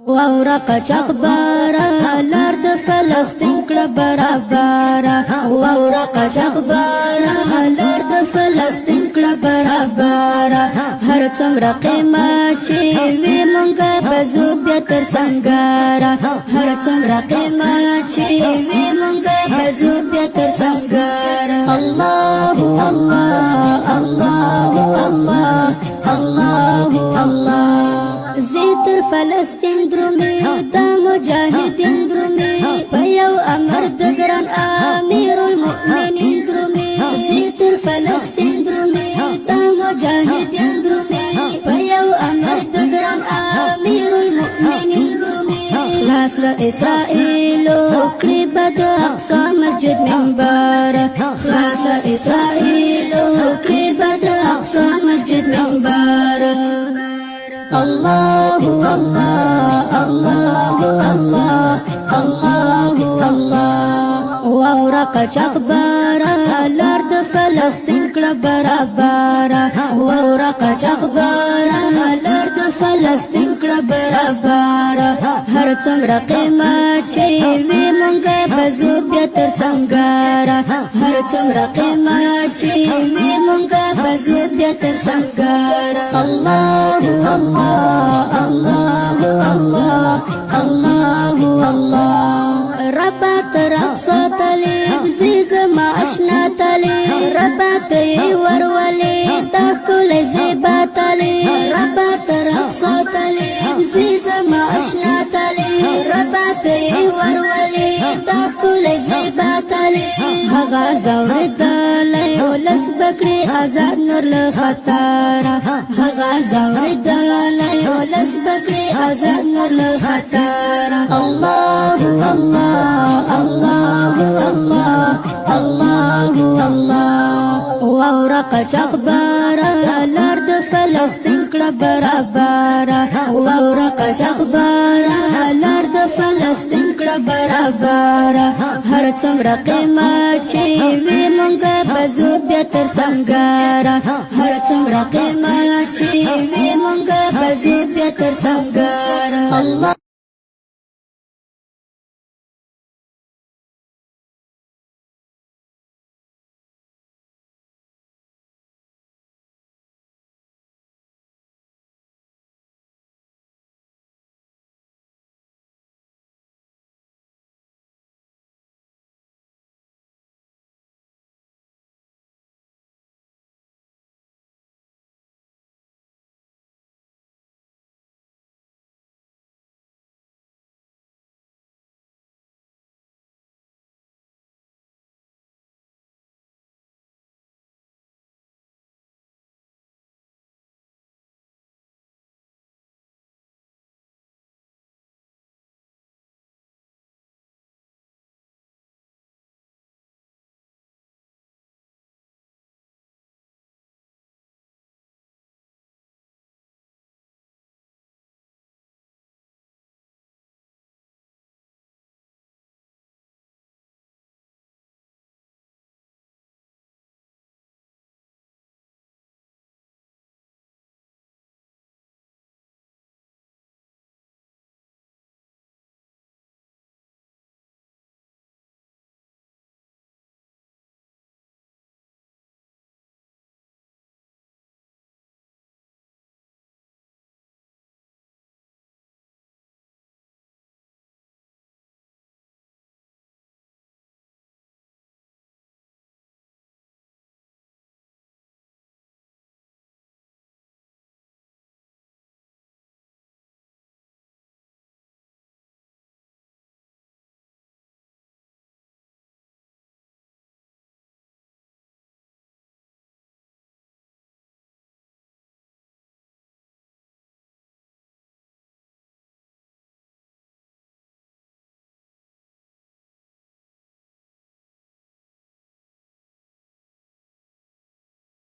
واورا قچاق بارا لار د فلسطین کړه برابره واورا قچاق بارا لار د فلسطین کړه برابره هر څومره قیمت چې وي مونږه بزو بیا تر سنګاره هر څومره قیمت چې وي مونږه بزو بیا تر سنګاره الله الله الله الله الله الله زیتر فلسطین درومي دا مجاهدین درومي په یو امر د ګران امیر المؤمنین درومي زیتر فلسطین درومي دا مجاهدین درومي په یو امر د ګران امیر المؤمنین درومي خلاص له اسرائیل کړي بد اقصا مسجد منبر خلاص له اسرائیل کړي بد اقصا مسجد منبر الله الله الله الله الله الله واورا قچاق بارا لار د فلسطین کړه برابره واورا قچاق بارا لار د فلسطین کړه برابره هر څومره قیمت چې وي مونږه بزو بیا تر سنګاره هر څومره قیمت چې وي مونږه بزو بیا تر سنګاره الله الله الله الله الله الله ربا تر اقصا طلب زیز ما اشنا طلب ربا تی ورولی تاکل زیبا طلب ربا تر اقصا طلب زیز ما اشنا طلب ربا تی ورولی تاکل زیبا طلب هغا زورد دلی ولس بکری آزاد نور لخطارا هغا زورد دلی ولس بکری آزاد نور لخطارا الله الله الله الله الله الله واورا قچاق بارا لار د فلسطین کړه برابره واورا قچاق بارا لار د فلسطین کړه برابره هر څومره قیمت چې وي مونږه بزو بیا تر سنګاره هر څومره قیمت چې وي مونږه بزو بیا تر سنګاره الله